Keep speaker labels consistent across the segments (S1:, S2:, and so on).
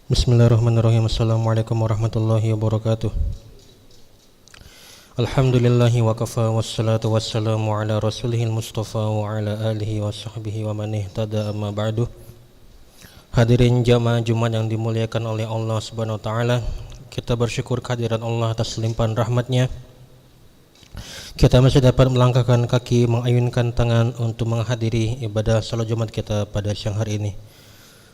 S1: Bismillahirrahmanirrahim. Assalamualaikum warahmatullahi wabarakatuh. Alhamdulillahi wa kafa wassalatu wassalamu ala rasulihil mustafa wa ala alihi wa sahbihi wa man ihtada amma ba'du. Hadirin jamaah Jumat yang dimuliakan oleh Allah Subhanahu wa taala, kita bersyukur kehadiran Allah atas limpahan rahmatnya. Kita masih dapat melangkahkan kaki, mengayunkan tangan untuk menghadiri ibadah salat Jumat kita pada siang hari ini.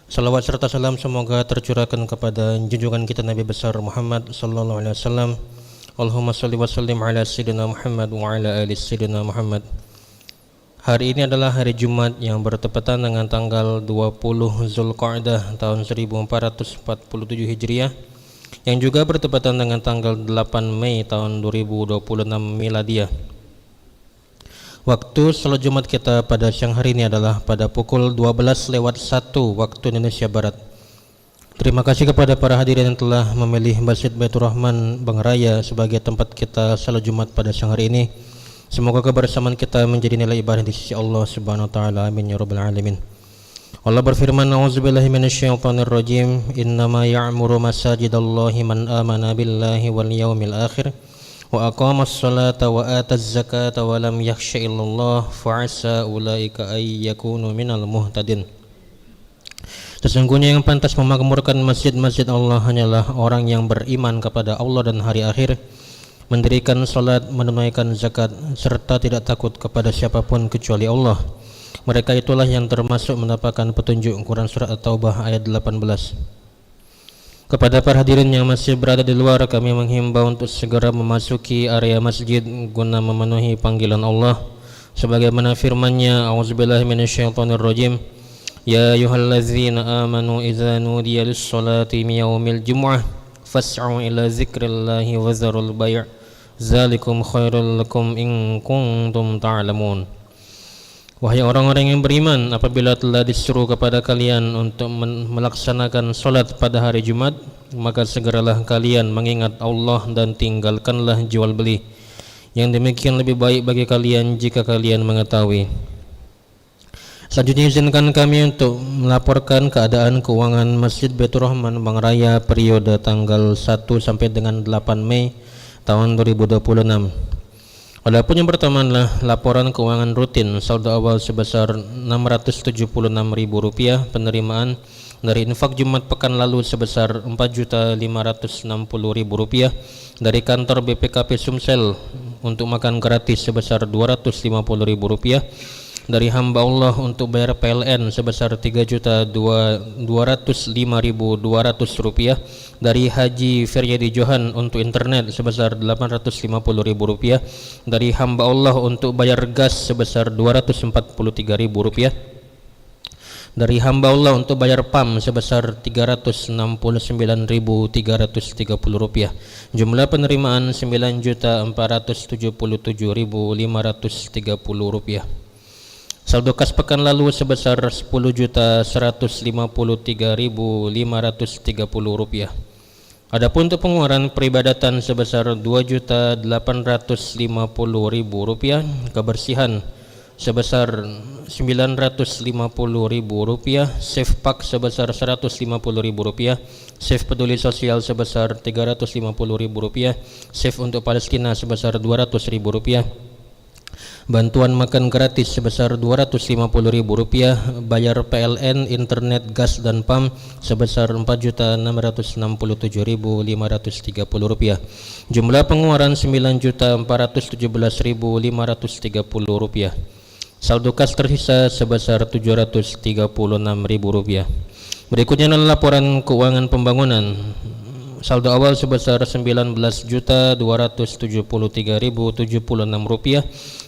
S1: Salawat serta salam semoga tercurahkan kepada junjungan kita Nabi besar Muhammad sallallahu alaihi wasallam. Allahumma shalli wa sallim ala sayyidina Muhammad wa ala ali sayyidina Muhammad. Hari ini adalah hari Jumat yang bertepatan dengan tanggal 20 Zulqa'dah tahun 1447 Hijriah, yang juga bertepatan dengan tanggal 8 Mei tahun 2026 Miladiah. Waktu salat Jumat kita pada siang hari ini adalah pada pukul 12:01 waktu Indonesia Barat. Terima kasih kepada para hadirin yang telah memilih Masjid Baitur Rahman Bang Raya sebagai tempat kita salat Jumat pada siang hari ini. Semoga kebersamaan kita menjadi nilai ibadah di sisi Allah Subhanahu wa taala. Amin ya rabbal alamin. Allah berfirman, "A'udzubillahi minasyaitonir rajim. Innama ya'muru masajidallahi man amana billahi wal yaumil akhir wa aqamas salata wa ataz zakata wa lam yakhsha illallah fa'asa ulaika ay yakunu minal muhtadin." Sesungguhnya yang pantas memakmurkan masjid-masjid Allah hanyalah orang yang beriman kepada Allah dan hari akhir, mendirikan salat, menunaikan zakat, serta tidak takut kepada siapapun kecuali Allah. Mereka itulah yang termasuk mendapatkan petunjuk. Quran Surah At-Taubah ayat 18. Kepada para hadirin yang masih berada di luar, kami menghimbau untuk segera memasuki area masjid guna memenuhi panggilan Allah sebagaimana firman-Nya, "A'udzubillahi minasyaitonirrajim. Ya ayyuhallazina amanu idza nudiya lis-salati min yaumil jumu'ah fas'au ila dzikrillahi wa dzarul bai'. Dzalikum khairul lakum in kuntum ta'lamun." Wahai orang-orang yang beriman, apabila telah disuruh kepada kalian untuk melaksanakan solat pada hari Jumat, maka segeralah kalian mengingat Allah dan tinggalkanlah jual beli. Yang demikian lebih baik bagi kalian jika kalian mengetahui. Selanjutnya izinkan kami untuk melaporkan keadaan keuangan Masjid Baitur Rahman Bang Raya periode tanggal 1 sampai dengan 8 Mei tahun 2026. Adapun yang pertama adalah laporan keuangan rutin saldo awal sebesar Rp676.000, penerimaan dari infak Jumat pekan lalu sebesar Rp4.560.000, dari kantor BPKP Sumsel untuk makan gratis sebesar Rp250.000, dari hamba Allah untuk bayar PLN sebesar Rp3.205.200, dari Haji Feryadi Johan untuk internet sebesar Rp850.000, dari hamba Allah untuk bayar gas sebesar Rp243.000, dari hamba Allah untuk bayar PAM sebesar Rp369.330. Jumlah penerimaan Rp9.477.530. Saldo kas pekan lalu sebesar Rp10.153.530. Adapun untuk pengeluaran peribadatan sebesar Rp2.850.000, kebersihan sebesar Rp950.000, Safepak sebesar Rp150.000, Safe Peduli Sosial sebesar Rp350.000, Safe untuk Palestina sebesar Rp200.000, bantuan makan gratis sebesar Rp250.000, bayar PLN, internet, gas dan PAM sebesar Rp4.667.530. Jumlah pengeluaran Rp9.417.530. Saldo kas tersisa sebesar Rp736.000. Berikutnya adalah laporan keuangan pembangunan. Saldo awal sebesar Rp19.273.076.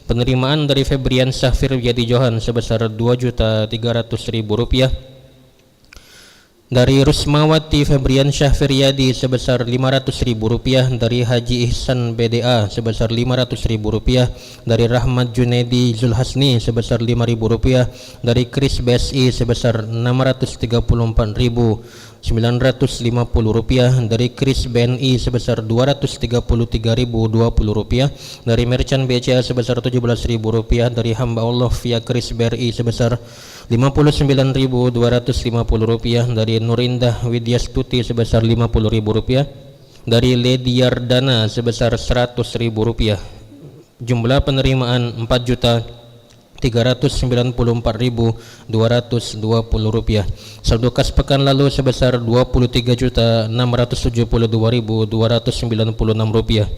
S1: Penerimaan dari Febrian Syafir Yadi Johan sebesar Rp2.300.000. Dari Rusmawati Febrian Syafir Yadi sebesar Rp500.000. Dari Haji Ihsan BDA sebesar Rp500.000. Dari Rahmat Junedi Zulhasni sebesar Rp5.000. Dari Kris BSI sebesar Rp634.000. Rp950, dari Kris BNI sebesar Rp233.020, dari Merchant BCA sebesar Rp17.000, dari hamba Allah via Kris BRI sebesar Rp59.250, dari Nurindah Widyastuti sebesar Rp50.000, dari Lady Yardana sebesar Rp100.000. Jumlah penerimaan Rp4.394.220. Saldo kas pekan lalu sebesar Rp23.672.296.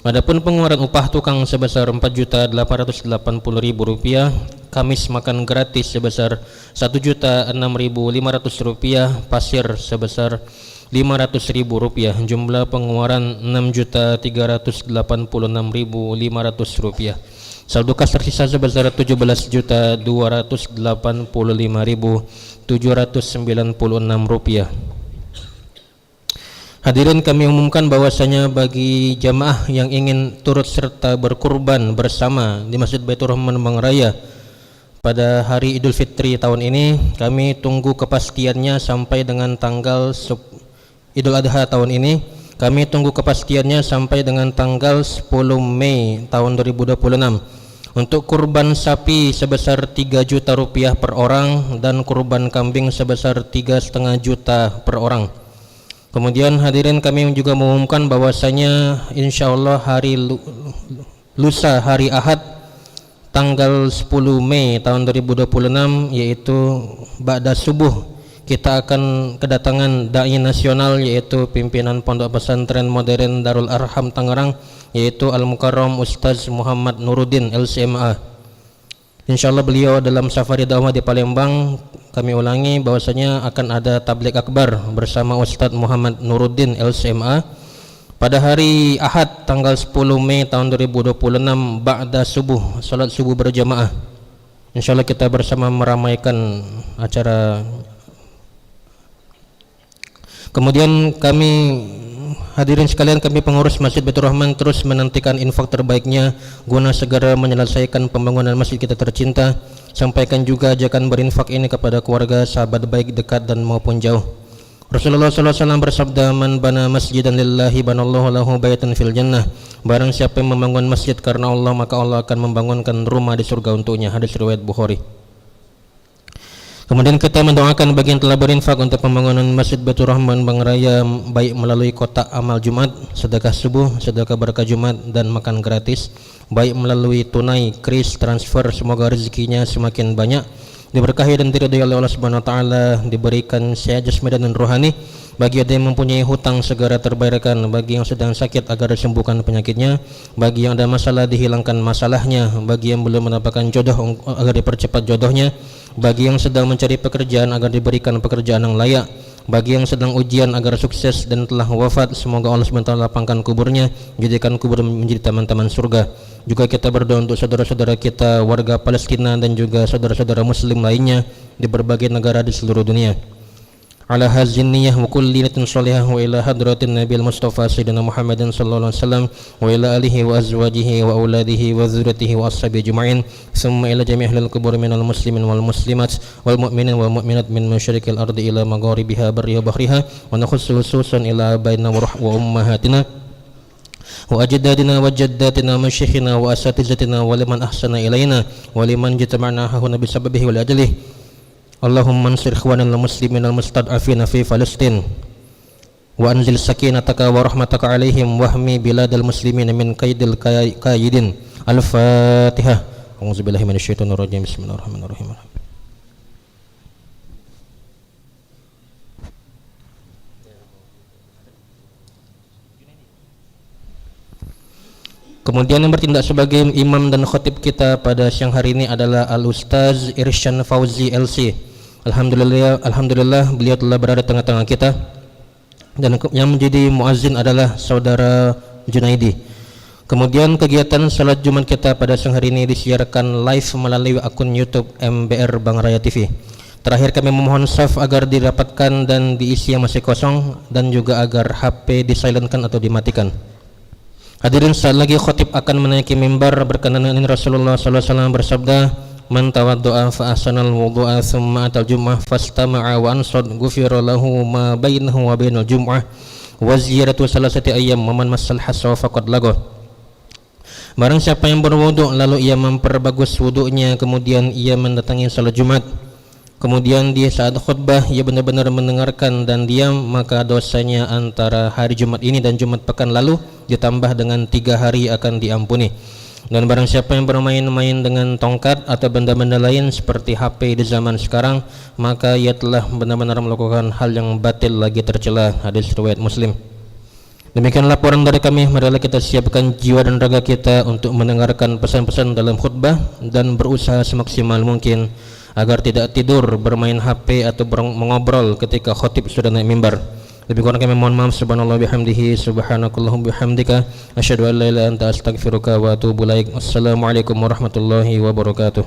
S1: Adapun pengeluaran upah tukang sebesar Rp4.880.000, Kamis makan gratis sebesar Rp1.006.500, pasir sebesar Rp500.000. Jumlah pengeluaran Rp6.386.500. Saldo kas tersisa sebesar Rp17.285.796. Hadirin, kami umumkan bahwasanya bagi jamaah yang ingin turut serta berkurban bersama di Masjid Baitur Rahman Bangraya pada hari Idul Fitri tahun ini, kami tunggu kepastiannya sampai dengan tanggal Idul Adha tahun ini. Kami tunggu kepastiannya sampai dengan tanggal 10 Mei tahun 2026. Untuk kurban sapi sebesar Rp3 juta per orang dan kurban kambing sebesar Rp3,5 juta per orang. Kemudian hadirin, kami juga mengumumkan bahwasanya insyaallah hari lusa, hari Ahad, tanggal 10 Mei tahun 2026, yaitu ba'da subuh, kita akan kedatangan dai nasional, yaitu pimpinan Pondok Pesantren Modern Darul Arham Tangerang, yaitu Al-Mukarram Ustaz Muhammad Nuruddin LCMA. Insyaallah beliau dalam safari dakwah di Palembang. Kami ulangi bahwasanya akan ada tabligh akbar bersama Ustaz Muhammad Nuruddin LCMA pada hari Ahad tanggal 10 Mei tahun 2026 ba'da subuh, salat subuh berjamaah. Insyaallah kita bersama meramaikan acara. Kemudian kami, hadirin sekalian, kami pengurus Masjid Baitur Rahman terus menantikan infak terbaiknya guna segera menyelesaikan pembangunan masjid kita tercinta. Sampaikan juga ajakan berinfak ini kepada keluarga, sahabat baik dekat dan maupun jauh. Rasulullah SAW bersabda, "Man bana masjidan lillahi banallahu lahu baitan fil jannah." Barang siapa yang membangun masjid karena Allah, maka Allah akan membangunkan rumah di surga untuknya. Hadis riwayat Bukhari. Kemudian kita mendoakan bagi yang telah berinfak untuk pembangunan Masjid Baitur Rahman Bangraya, baik melalui kotak amal Jumat, sedekah subuh, sedekah berkah Jumat, dan makan gratis, baik melalui tunai, kris, transfer. Semoga rezekinya semakin banyak, diberkahi dan diridhai oleh Allah Subhanahu wa taala, diberikan sehat jasmani dan rohani. Bagi yang mempunyai hutang segera terbayarkan, bagi yang sedang sakit agar disembuhkan penyakitnya, bagi yang ada masalah dihilangkan masalahnya, bagi yang belum mendapatkan jodoh agar dipercepat jodohnya, bagi yang sedang mencari pekerjaan agar diberikan pekerjaan yang layak, bagi yang sedang ujian agar sukses dan telah wafat, semoga Allah SWT lapangkan kuburnya, jadikan kubur menjadi taman-taman surga. Juga kita berdoa untuk saudara-saudara kita warga Palestina dan juga saudara-saudara muslim lainnya di berbagai negara di seluruh dunia. Ala hazin niyah wa kulli niyatin salihah wa ila hadratin Nabil Mustafa Sayyidina Muhammadin sallallahu alaihi wasallam wa ila alihi wa azwajihi wa auladihi wa dzurriyyatihi wa ashabihi ajma'in, summa ila jami' ahlil qubur minal muslimin wal muslimat wal mu'minin wal mu'minat min masyariqil ardi ila magharibiha barriha bahriha, wa nakhususan ila abaina wa ummahatina wa ajdadina wa jaddatina wa masyayikhina wa asatizatina wa liman ahsana ilaina wa liman jitama'na hahuna bisababihi wa li ajlihi. Allahumma ansur ikhwanal muslimin al-mustad'afina fi Palestin wa anzil sakinataka wa rahmataka alaihim wahmi biladal muslimin min kaidil kaidin. Al-Fatihah. A'udzubillahi minasyaitonir rajim. Bismillahirrahmanirrahim. Kemudian yang bertindak sebagai imam dan khatib kita pada siang hari ini adalah Al-Ustaz Irsyan Fauzi LC. Alhamdulillah beliau telah berada di tengah-tengah kita, dan yang menjadi muazzin adalah saudara Junaidi. Kemudian kegiatan salat Jumat kita pada siang hari ini disiarkan live melalui akun YouTube MBR Bangraya TV. Terakhir kami memohon saf agar dirapatkan dan diisi yang masih kosong, dan juga agar HP disilentkan atau dimatikan. Hadirin, saat lagi khatib akan menaiki mimbar berkenaan ini Rasulullah SAW bersabda, Man tawaddu'a fa ahsanal wudu'a thumma atal jum'ah fastama'a wa ansad ghufira lahu ma bainahu wa bainal jum'ah wa ziyaratu salasati ayyam man massal hasa faqad lagha. Barang siapa yang berwudu lalu ia memperbagus wudunya, kemudian ia mendatangi salat Jumat, kemudian di saat khutbah ia benar-benar mendengarkan dan diam, maka dosanya antara hari Jumat ini dan Jumat pekan lalu ditambah dengan 3 hari akan diampuni. Dan barang siapa yang bermain-main dengan tongkat atau benda-benda lain seperti HP di zaman sekarang, maka ia telah benar-benar melakukan hal yang batil lagi tercela. Hadis riwayat Muslim. Demikian laporan dari kami. Marilah kita siapkan jiwa dan raga kita untuk mendengarkan pesan-pesan dalam khutbah dan berusaha semaksimal mungkin agar tidak tidur, bermain HP atau mengobrol ketika khotib sudah naik mimbar. Lebih kurang kami mohon maaf. Subhanallah bihamdihi, subhanakallahum bihamdika, asyhadu an la ilaha illa anta astaghfiruka wa atubu ilaik. Assalamualaikum warahmatullahi wabarakatuh.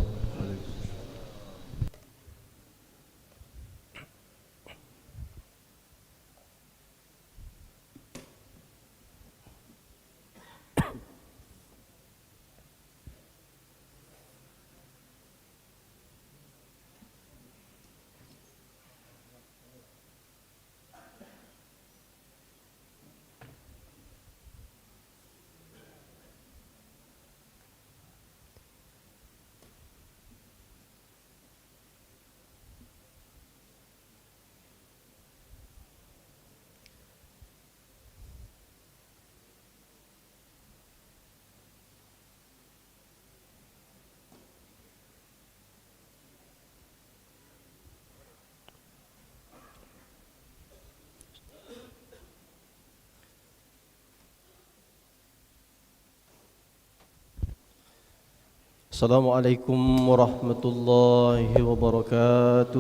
S2: Assalamualaikum warahmatullahi wabarakatuh.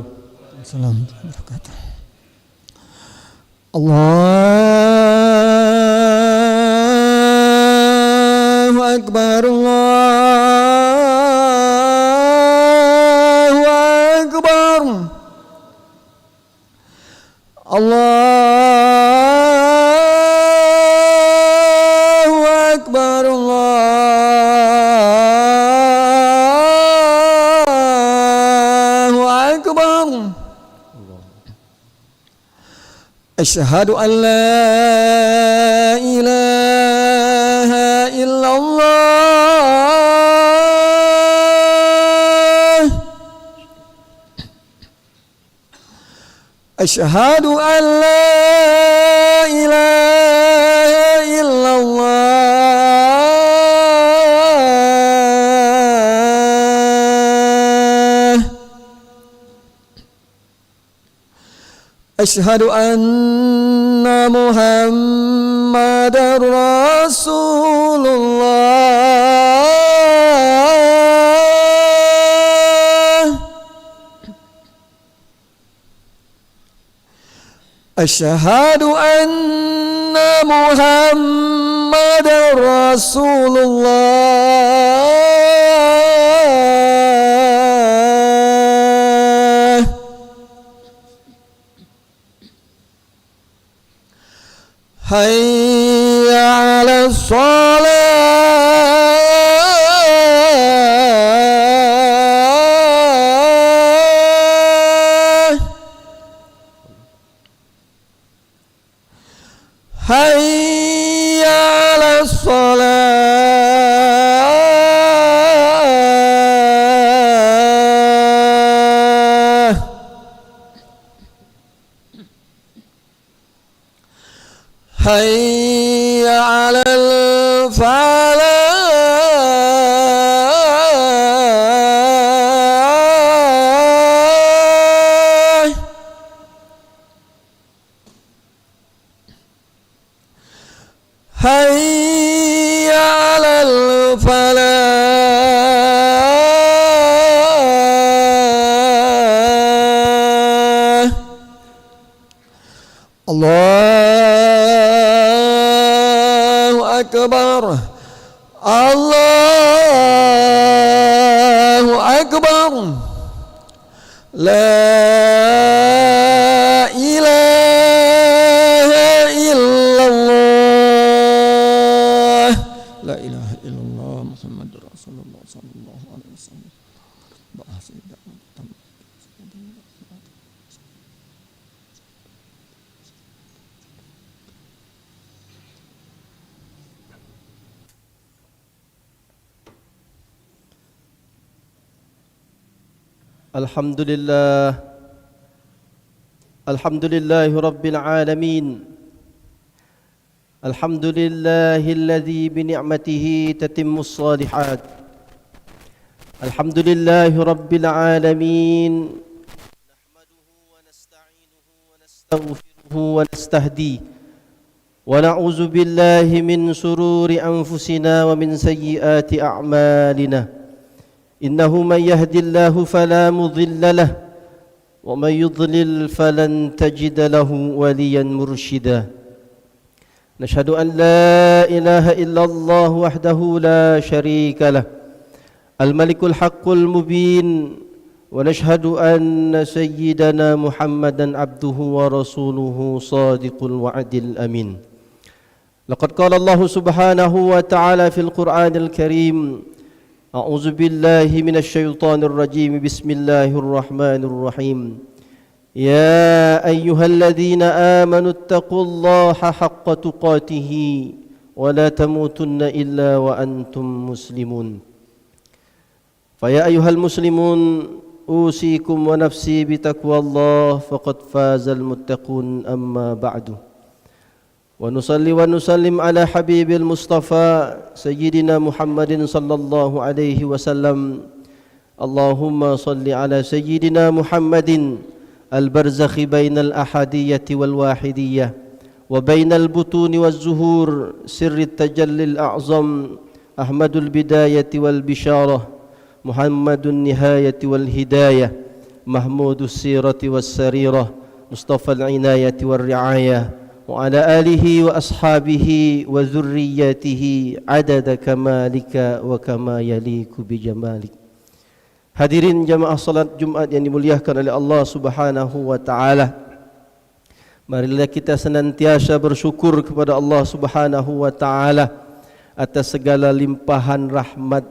S3: Assalamualaikum warahmatullahi wabarakatuh. Allahu Akbar, Allahu Akbar, Allahu Akbar, Asyhadu an la ilaha illallah, Asyhadu an la ilaha illallah, Asyhadu anna Muhammadar Rasulullah, Asyhadu anna Muhammadar Rasulullah. Hayya 'alas shalah, Hayya 'alas shalah, Hayya 'alal falah, Hayya 'alal falah. Allahu Akbar, Allahu Akbar, la ilaha illallah, la ilaha illallah Muhammadur Rasulullah sallallahu alaihi wasallam.
S2: Alhamdulillah. Alhamdulillahi Rabbil Alamin. Alhamdulillahilladzi bini'matihi tatimmus salihat. Alhamdulillahi Rabbil Alamin. Nahmaduhu wa nasta'inuhu wa nastaghfiruhu wa nastahdi. Wa na'udzu billahi min sururi anfusina wa min sayyiati a'malina. Innahu man yahdillahu fala mudilla lahu wa man yudlil falan tajida lahu waliyan mursyida. Nashhadu an la ilaha illallah wahdahu la syarika lah, al-malikul haqqul mubin, wa nashhadu anna sayyidana Muhammadan abduhu wa rasuluhu sadiqul wa'dil amin. Laqad qala Allah subhanahu wa ta'ala fil Qur'anil Karim, a'udzu billahi minasy syaithanir rajim, bismillahir rahmanir rahim. Ya ayyuhalladzina amanu taqullaha haqqa tuqatih wa la tamutunna illa wa antum muslimun. Fa ya ayyuhal muslimun usikum wa nafsi bitaqwallah faqad fazal muttaqun, amma ba'du. Wa nusalli wa nusallim ala habibil mustafa sayyidina Muhammadin sallallahu alaihi wasallam. Allahumma salli ala sayyidina Muhammadin al-barzakhi bainal ahadiyyati wal wahidiyyah wa bainal butuni waz zuhur sirri tajallil a'zam Ahmadul bidayati wal bisyarah Muhammadun nihayati wal hidayah Mahmudus sirati was sarirah Mustafal inayati wal riayah wa ala alihi wa ashabihi wa dhurriyyatihi adada kamalika wa kama yaliku bi jamalik. Hadirin jamaah salat Jumat yang dimuliakan oleh Allah Subhanahu wa taala. Marilah kita senantiasa bersyukur kepada Allah Subhanahu wa taala atas segala limpahan rahmat,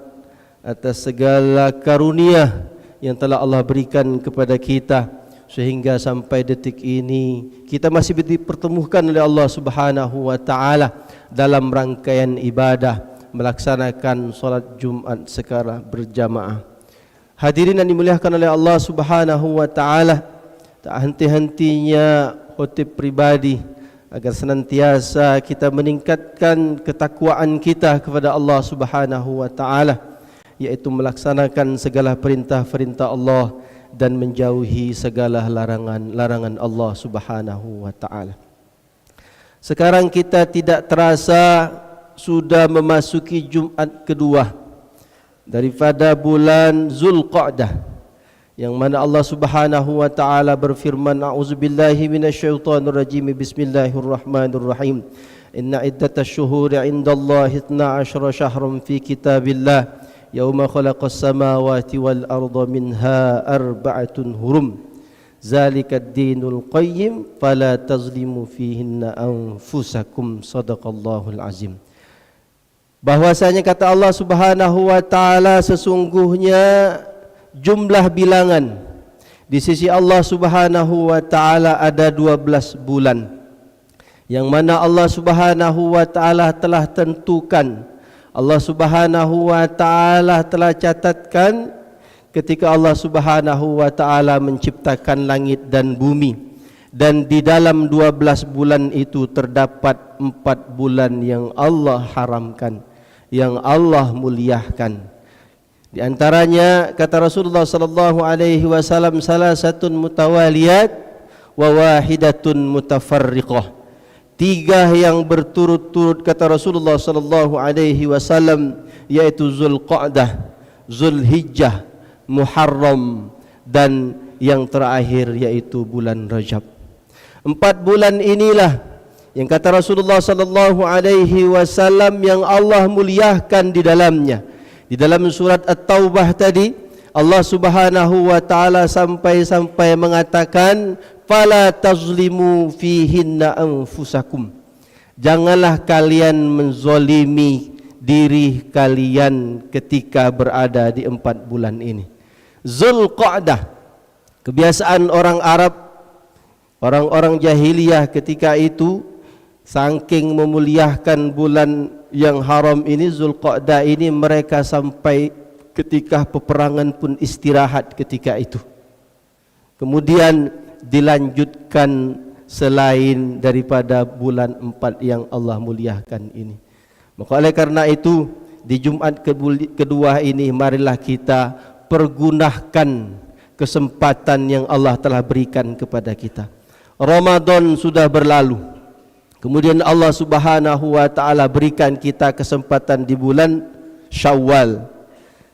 S2: atas segala karunia yang telah Allah berikan kepada kita, sehingga sampai detik ini kita masih dipertemukan oleh Allah Subhanahu wa taala dalam rangkaian ibadah melaksanakan salat Jumat secara berjamaah. Hadirin yang dimuliakan oleh Allah Subhanahu wa taala, tak henti-hentinya khotib pribadi agar senantiasa kita meningkatkan ketakwaan kita kepada Allah Subhanahu wa taala, yaitu melaksanakan segala perintah-perintah Allah dan menjauhi segala larangan-larangan Allah Subhanahu wa taala. Sekarang kita tidak terasa sudah memasuki Jumat kedua daripada bulan Zulqa'dah, yang mana Allah Subhanahu wa taala berfirman, a'udzubillahi minasyaitonir rajim, bismillahirrahmanirrahim. Inna iddatash syuhuri 'indallahi 12 syahran fi kitabillah yauma khalaqas samawati wal arda minha arba'atun hurum zalikad dinul qayyim fala tazlimu fihinna anfusakum, sadaqallahul azim. Bahwasanya kata Allah Subhanahu wa taala, sesungguhnya jumlah bilangan di sisi Allah Subhanahu wa taala ada 12 bulan, yang mana Allah Subhanahu wa taala telah tentukan, Allah Subhanahu wa taala telah catatkan ketika Allah Subhanahu wa taala menciptakan langit dan bumi. Dan di dalam 12 bulan itu terdapat 4 bulan yang Allah haramkan, yang Allah muliakan. Di antaranya kata Rasulullah sallallahu alaihi wasallam, salasatun mutawaliyat wa wahidatun mutafarriqah. 3 yang berturut-turut kata Rasulullah sallallahu alaihi wasallam, yaitu Zulqa'dah, Zulhijjah, Muharram, dan yang terakhir yaitu bulan Rajab. 4 bulan inilah yang kata Rasulullah sallallahu alaihi wasallam yang Allah muliakan di dalamnya. Di dalam surat At-Taubah tadi Allah Subhanahu wa taala sampai mengatakan, fala tazlimu fihinna anfusakum. Janganlah kalian menzolimi diri kalian ketika berada di 4 bulan ini. Zulqa'dah, kebiasaan orang Arab, orang-orang jahiliyah ketika itu, saking memuliakan bulan yang haram ini, Zulqa'dah ini, mereka sampai ketika peperangan pun istirahat ketika itu. kemudian dilanjutkan selain daripada bulan 4 yang Allah muliakan ini. Maka oleh karena itu di Jumat kedua ini marilah kita pergunakan kesempatan yang Allah telah berikan kepada kita. Ramadan sudah berlalu, kemudian Allah Subhanahu wa taala berikan kita kesempatan di bulan Syawal.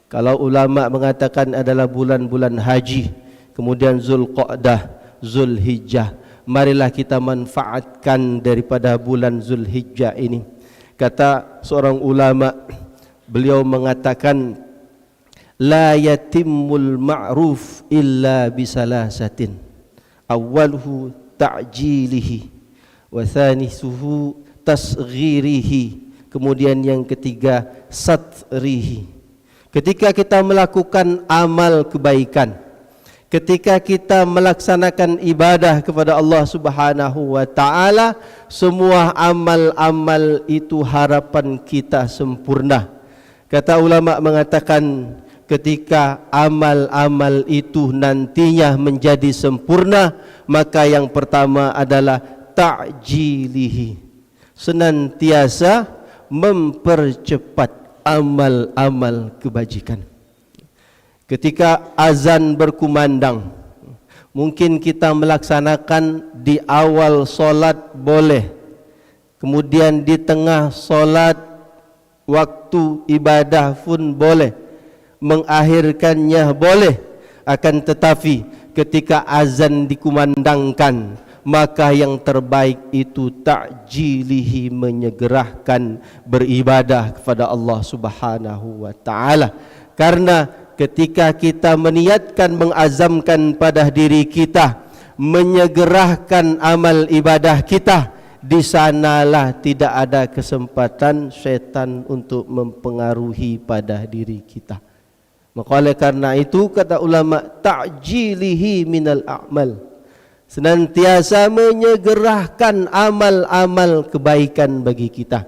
S2: Kalau ulama mengatakan adalah bulan-bulan haji, kemudian Zulqa'dah, Zulhijjah. Marilah kita manfaatkan daripada bulan Zulhijjah ini. Kata seorang ulama, beliau mengatakan, la yatimmul ma'ruf illa bisalasatin. Awwaluhu ta'jilihi wa thanisuhu tasghirihi. Kemudian yang ketiga satrihi. Ketika kita melakukan amal kebaikan, ketika kita melaksanakan ibadah kepada Allah Subhanahu wa taala, semua amal-amal itu harapan kita sempurna. Kata ulama mengatakan, ketika amal-amal itu nantinya menjadi sempurna, maka yang pertama adalah ta'jilihi, senantiasa mempercepat amal-amal kebajikan. Ketika azan berkumandang, mungkin kita melaksanakan di awal solat boleh, kemudian di tengah solat waktu ibadah pun boleh, mengakhirkannya boleh. Akan tetapi ketika azan dikumandangkan, maka yang terbaik itu ta'jilihi, menyegerakan beribadah kepada Allah Subhanahu wa taala. Karena ketika kita meniatkan, mengazamkan pada diri kita, menyegerakan amal ibadah kita, di sanalah tidak ada kesempatan syaitan untuk mempengaruhi pada diri kita. Maka oleh karena itu kata ulama, ta'jilihi minal a'mal, senantiasa menyegerakan amal-amal kebaikan bagi kita.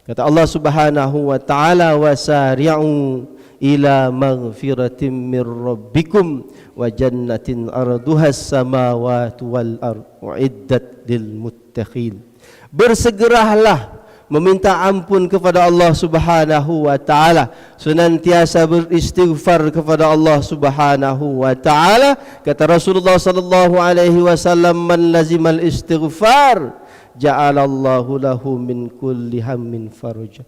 S2: Kata Allah Subhanahu wa taala, wasari'u ila maghfiratin min rabbikum wa jannatin arduhas samawati wal ardh uiddat lil muttaqin. Bersegeralah meminta ampun kepada Allah Subhanahu wa taala, senantiasa beristighfar kepada Allah Subhanahu wa taala. Kata Rasulullah sallallahu alaihi wasallam, man lazimal istighfar ja'alallahu lahu min kulli hammin faraja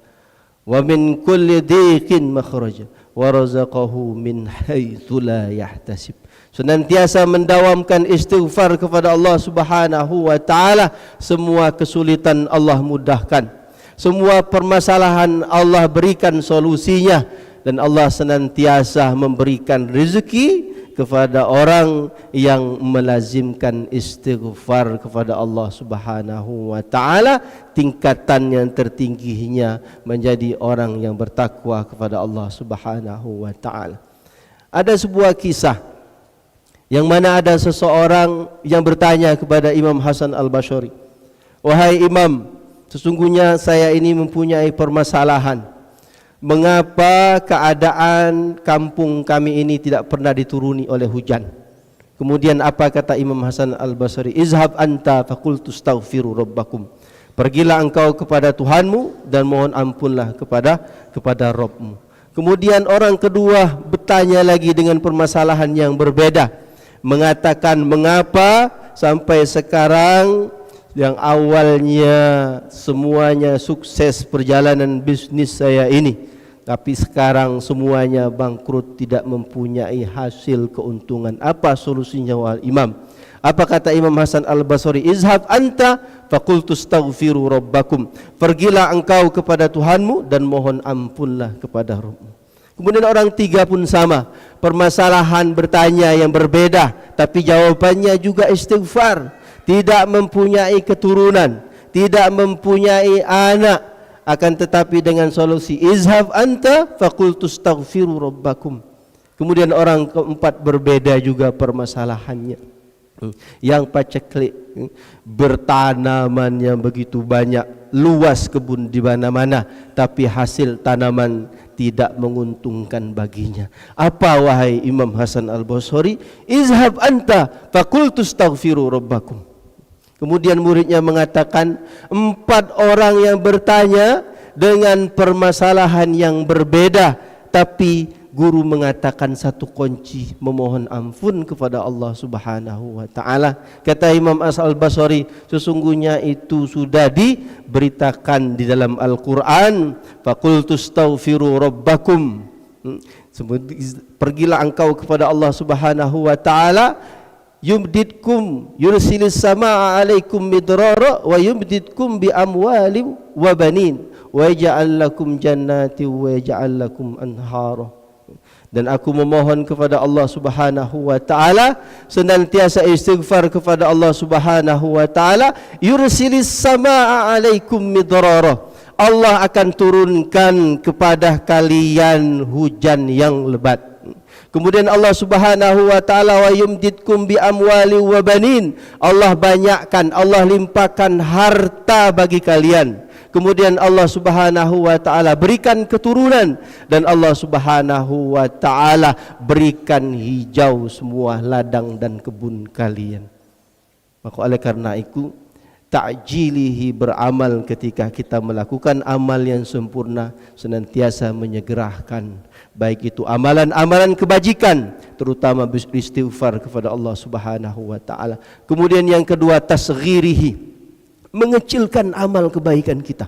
S2: wa min kulli dhiqin makhraja wa razaqahu min haitsu la yahtasib. Senantiasa mendawamkan istighfar kepada Allah Subhanahu wa taala, semua kesulitan Allah mudahkan, semua permasalahan Allah berikan solusinya, dan Allah senantiasa memberikan rezeki kepada orang yang melazimkan istighfar kepada Allah Subhanahu wa taala. Tingkatan yang tertingginya menjadi orang yang bertakwa kepada Allah Subhanahu wa taala. Ada sebuah kisah yang mana ada seseorang yang bertanya kepada Imam Hasan Al-Basri, wahai Imam, sesungguhnya saya ini mempunyai permasalahan. Mengapa keadaan kampung kami ini tidak pernah dituruni oleh hujan? Kemudian apa kata Imam Hasan Al-Basri? Izhab anta faqul tastaghfiru rabbakum. Pergilah engkau kepada Tuhanmu dan mohon ampunlah kepada Rabbmu. Kemudian orang kedua bertanya lagi dengan permasalahan yang berbeda, mengatakan, mengapa sampai sekarang yang awalnya semuanya sukses perjalanan bisnis saya ini, tapi sekarang semuanya bangkrut, tidak mempunyai hasil keuntungan. Apa solusinya wahai Imam? Apa kata Imam Hasan Al-Basri? Izhab anta faqul tastaghfiru rabbakum. Pergilah engkau kepada Tuhanmu dan mohon ampunlah kepada Rabbmu. Kemudian orang tiga pun sama, permasalahan bertanya yang berbeda, tapi jawabannya juga istighfar. Tidak mempunyai keturunan, tidak mempunyai anak, akan tetapi dengan solusi izhab anta faqul tastaghfiru rabbakum. Kemudian orang keempat berbeda juga permasalahannya. Yang paceklik bertanaman yang begitu banyak, luas kebun di mana-mana, tapi hasil tanaman tidak menguntungkan baginya. Apa wahai Imam Hasan Al-Basri? Izhab anta faqultu astaghfiru rabbakum. Kemudian muridnya mengatakan, 4 orang yang bertanya dengan permasalahan yang berbeda, tapi guru mengatakan satu kunci, memohon ampun kepada Allah Subhanahu wa taala. Kata Imam Hasan Al-Basri, sesungguhnya itu sudah diberitakan di dalam Al-Qur'an, faqultu astaghfiru rabbakum. Pergilah engkau kepada Allah Subhanahu wa taala, yumdidkum yursilis samaa alaikum midrara wa yumdidkum bi amwalin wa banin wa yaj'al lakum jannatin wa yaj'al lakum anhara. Dan aku memohon kepada Allah Subhanahu wa taala, senantiasa istighfar kepada Allah Subhanahu wa taala, yursilis samaa alaikum midrara. Allah akan turunkan kepada kalian hujan yang lebat. Kemudian Allah Subhanahu wa taala, wa yumdidkum bi amwali wa banin. Allah banyakkan, Allah limpahkan harta bagi kalian. Kemudian Allah Subhanahu wa taala berikan keturunan, dan Allah Subhanahu wa taala berikan hijau semua ladang dan kebun kalian. Maka oleh karena itu, ta'jilihi, beramal ketika kita melakukan amal yang sempurna, senantiasa menyegerakan, baik itu amalan-amalan kebajikan, terutama beristighfar kepada Allah Subhanahu wa taala. Kemudian yang kedua, tasghirihi, mengecilkan amal kebaikan kita.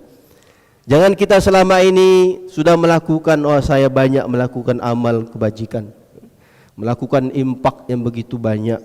S2: Jangan kita selama ini sudah melakukan, oh saya banyak melakukan amal kebajikan, melakukan impak yang begitu banyak.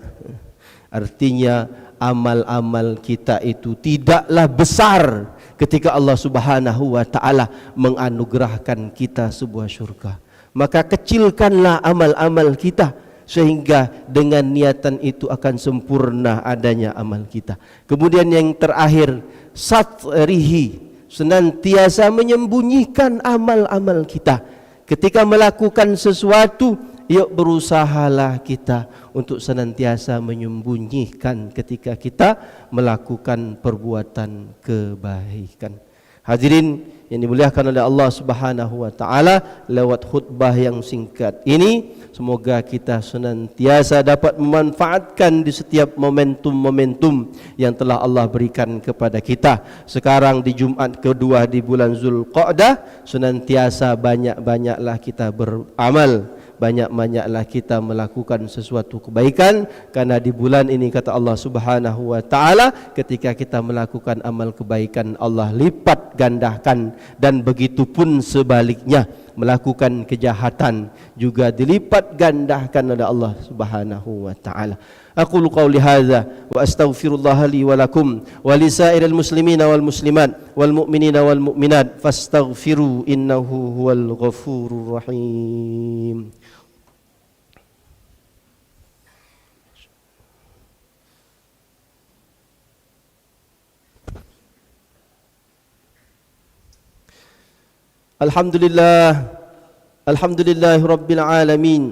S2: Artinya amal-amal kita itu tidaklah besar ketika Allah Subhanahu wa taala menganugerahkan kita sebuah syurga. Maka kecilkanlah amal-amal kita, sehingga dengan niatan itu akan sempurna adanya amal kita. Kemudian yang terakhir, satrihi, senantiasa menyembunyikan amal-amal kita. Ketika melakukan sesuatu, yuk berusahalah kita untuk senantiasa menyembunyikan ketika kita melakukan perbuatan kebaikan. Hadirin yang dimuliakan oleh Allah Subhanahu wa taala, lewat khutbah yang singkat ini semoga kita senantiasa dapat memanfaatkan di setiap momentum-momentum yang telah Allah berikan kepada kita. Sekarang di Jumat kedua di bulan Zulqa'dah, senantiasa banyak-banyaklah kita beramal, banyak-banyaklah kita melakukan sesuatu kebaikan, karena di bulan ini kata Allah Subhanahu wa taala, ketika kita melakukan amal kebaikan Allah lipat gandakan, dan begitu pun sebaliknya, melakukan kejahatan juga dilipat gandakan oleh Allah Subhanahu wa taala. Aqulu qawli hadza wa astaghfirullah li wa lakum wa li sa'iril muslimina wal muslimat wal mu'minina wal mu'minat fastaghfiru innahu huwal ghafurur rahim. Alhamdulillah, alhamdulillahi rabbil alamin.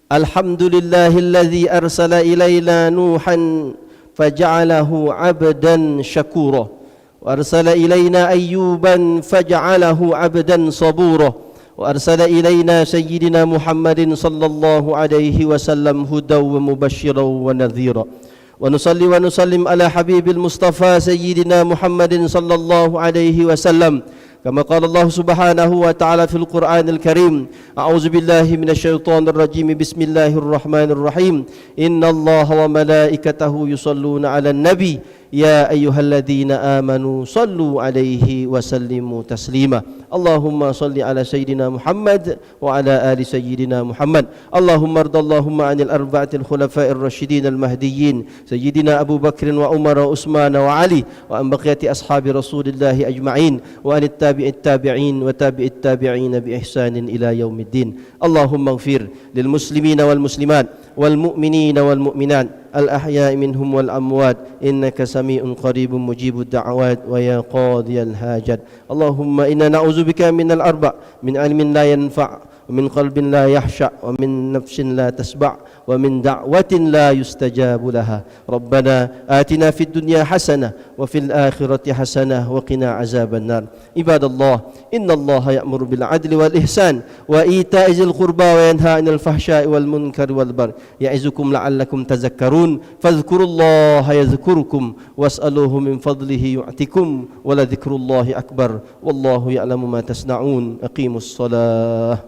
S2: Alhamdulillahilladzi arsala ilaina Nuhan faja'alahu 'abdan syakura, wa arsala ilaina Ayyuban faja'alahu 'abdan sabura, wa arsala ilaina sayyidina Muhammadin sallallahu alaihi wasallam hudaw wa mubasysyiran wa nadhira. Wa nusalli wa nusallim ala habibil mustafa sayyidina Muhammadin sallallahu alaihi wasallam. كما قال الله سبحانه وتعالى في القرآن الكريم: أعوذ بالله من الشيطان الرجيم بسم الله الرحمن الرحيم إن الله وملائكته يصلون على النبي يا أيها الذين آمنوا صلوا عليه وسلموا تسليما اللهم صل على سيدنا محمد وعلى آل سيدنا محمد اللهم ارض اللهم عن الأربعة الخلفاء الراشدين المهديين سيدنا أبو بكر وعمر وعثمان وعلي وعن بقية أصحاب رسول الله أجمعين وعن التابعين وتابع التابعين بإحسان إلى يوم الدين اللهم اغفر للمسلمين والمسلمات والمؤمنين والمؤمنات الأحياء منهم والأموات إنك سميع قريب مجيب الدعوات ويا قاضي الحاجات اللهم إنا نعوذ بك من الأربع من علم لا ينفع ومن قلب لا يخشع ومن نفس لا تشبع ومن دعوة لا يستجاب لها. ربنا آتنا في الدنيا حسنة وفي الآخرة حسنة وقنا عذاب النار. عباد الله، إن الله يأمر بالعدل والإحسان وإيتاء ذي القربى وينهى عن الفحشاء والمنكر والبغي يعظكم لعلكم تذكرون. فاذكروا الله يذكركم واسألوه من فضله يعطكم ولذكر الله أكبر والله يعلم ما تصنعون. أقيموا الصلاة.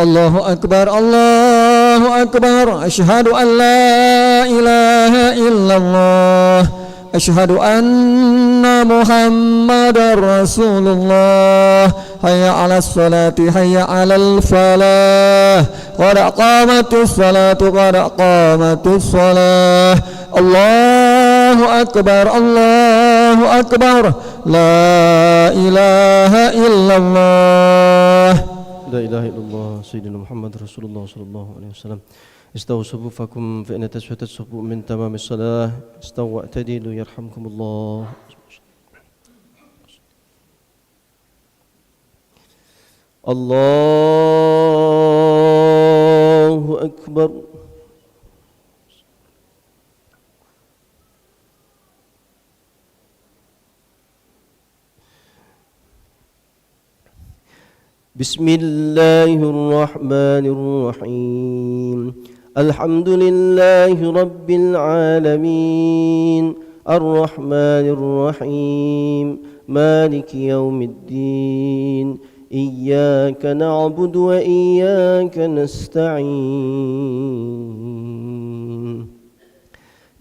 S3: الله أكبر الله أكبر. أشهد أن لا إله إلا الله. أشهد أن محمد رسول الله. حي على الصلاة حي على الفلاح. قد قامت الصلاة قد قامت الصلاة. الله أكبر الله أكبر. لا إله إلا الله.
S2: لا إله إلا الله سيدنا محمد رسول الله صلى الله عليه وسلم. استووا صفوفكم فإن تسوية الصفوف من تمام الصلاة. استووا واعتدلوا يرحمكم الله. الله أكبر. بسم الله الرحمن الرحيم. الحمد لله رب العالمين الرحمن الرحيم مالك يوم الدين. إياك نعبد وإياك نستعين.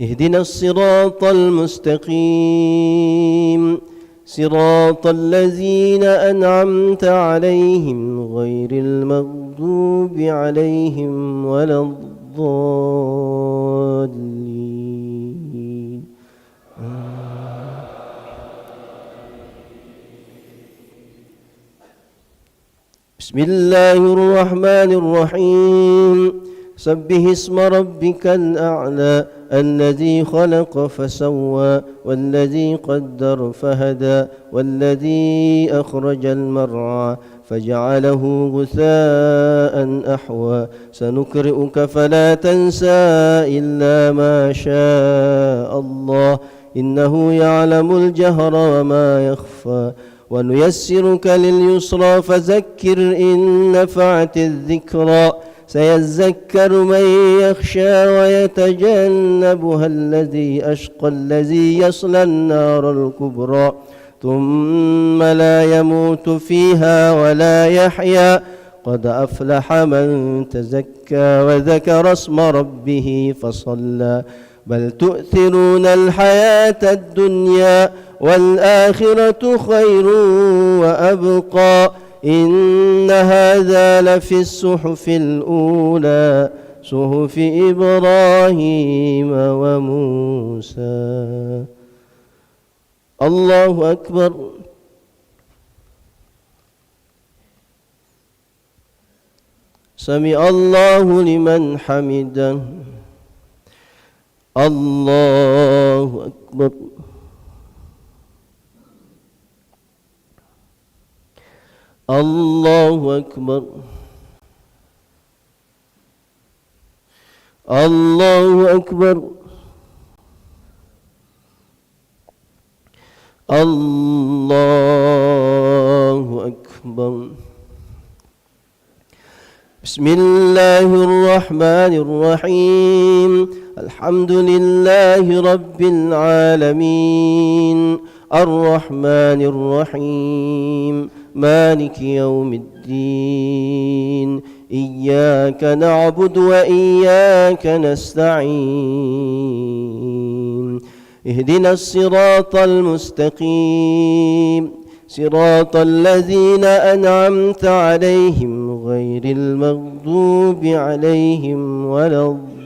S2: اهدنا الصراط المستقيم صراط الذين أنعمت عليهم غير المغضوب عليهم ولا الضالين. بسم الله الرحمن الرحيم. سبح اسم ربك الأعلى الذي خلق فسوى والذي قدر فهدى والذي أخرج المرعى فجعله غثاء أحوى. سنقرئك فلا تنسى إلا ما شاء الله إنه يعلم الجهر وما يخفى. ونيسرك لليسرى فذكر إن نفعت الذكرى. سيذكر من يخشى ويتجنبها الذي أشقى الذي يصلى النار الكبرى ثم لا يموت فيها ولا يحيا. قد أفلح من تزكى وذكر اسم ربه فصلى. بل تؤثرون الحياة الدنيا والآخرة خير وأبقى. إن هذا لفي الصحف الأولى صحف إبراهيم وموسى. الله أكبر. سمع الله لمن حمده. الله أكبر. الله أكبر. الله أكبر. الله أكبر. بسم الله الرحمن الرحيم. الحمد لله رب العالمين الرحمن الرحيم مالك يوم الدين. إياك نعبد وإياك نستعين. اهدنا الصراط المستقيم صراط الذين أنعمت عليهم غير المغضوب عليهم ولا الضالين.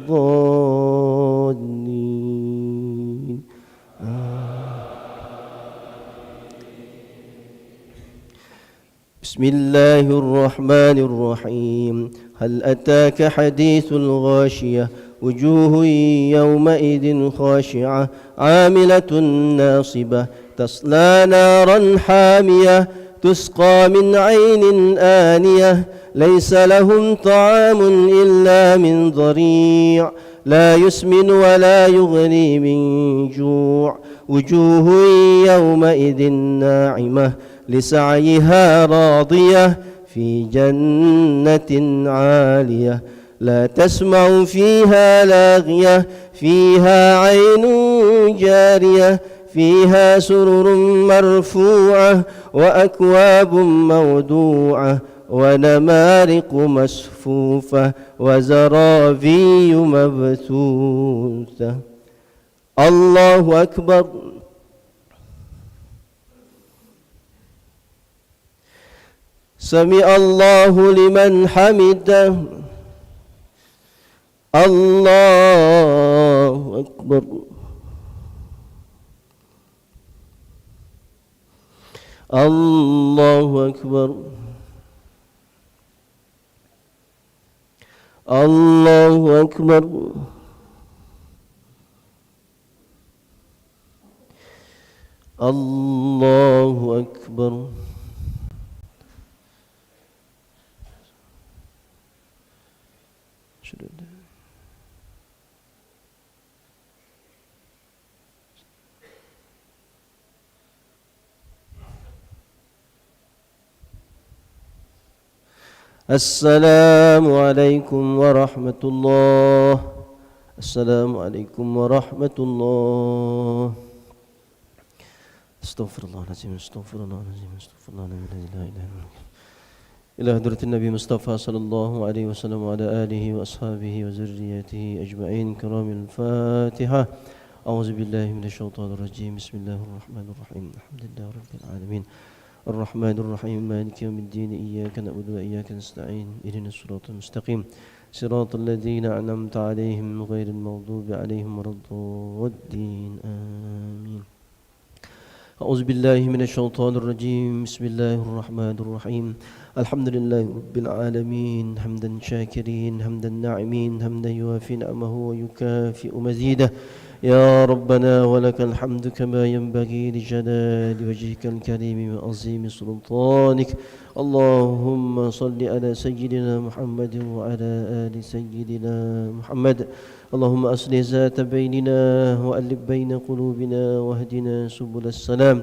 S2: بسم الله الرحمن الرحيم. هل أتاك حديث الغاشية وجوه يومئذ خاشعة عاملة ناصبة تصلى نارا حامية تسقى من عين آنية ليس لهم طعام إلا من ضريع لا يسمن ولا يغني من جوع وجوه يومئذ ناعمة لسعيها راضية في جنة عالية لا تسمع فيها لاغية فيها عين جارية فيها سرر مرفوعة وأكواب موضوعة ونمارق مصفوفة وزرابي مبثوثة. الله أكبر. سمع الله لمن حمده. الله أكبر. الله أكبر. الله أكبر. الله أكبر. السلام عليكم ورحمة الله. السلام عليكم ورحمة الله. استغفر الله العظيم استغفر الله العظيم استغفر الله الذي لا إله إلا هو. إلى حضرة النبي مصطفى صلى الله عليه وسلم وعلى آله وأصحابه وذريته أجمعين. كرام الفاتحة. أعوذ بالله من الشيطان الرجيم. بسم الله الرحمن الرحيم. الحمد لله رب العالمين الرحمن الرحيم مالك يوم الدين إياك نعبد وإياك نستعين اهدنا الصراط المستقيم صراط الذين أنعمت عليهم غير المغضوب عليهم ولا الضالين آمين. أعوذ بالله من الشيطان الرجيم. بسم الله الرحمن الرحيم. الحمد لله رب العالمين حمدا شاكرين حمدا ناعمين حمدا يوافي نعمه ويكافئ مزيده. يا ربنا ولك الحمد كما ينبغي لجلال وجهك الكريم وعظيم سلطانك. اللهم صل على سيدنا محمد وعلى آل سيدنا محمد. اللهم أصلح ذات بيننا وألف بين قلوبنا واهدنا سبل السلام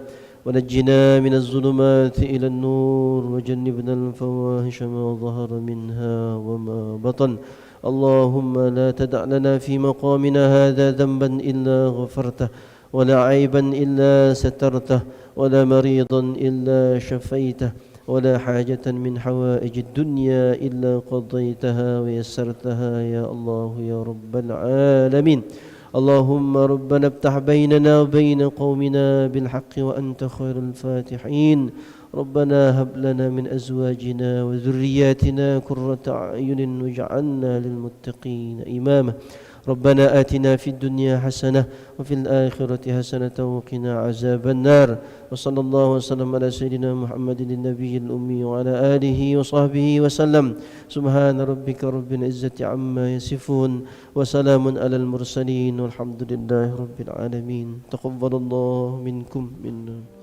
S2: ونجنا من الظلمات إلى النور وجنبنا الفواحش ما ظهر منها وما بطن. اللهم لا تدع لنا في مقامنا هذا ذنبا إلا غفرته ولا عيبا إلا سترته ولا مريضا إلا شفيته ولا حاجة من حوائج الدنيا إلا قضيتها ويسرتها يا الله يا رب العالمين. اللهم ربنا افتح بيننا وبين قومنا بالحق وأنت خير الفاتحين. ربنا هب لنا من أزواجنا وذرياتنا قرة أعين واجعلنا للمتقين إماما. ربنا آتنا في الدنيا حسنة وفي الآخرة حسنة وقنا عذاب النار. وصلى الله وسلم على سيدنا محمد النبي الأمي وعلى آله وصحبه وسلم. سبحان ربك رب العزة عما يصفون وسلام على المرسلين والحمد لله رب العالمين. تقبل الله منكم منا.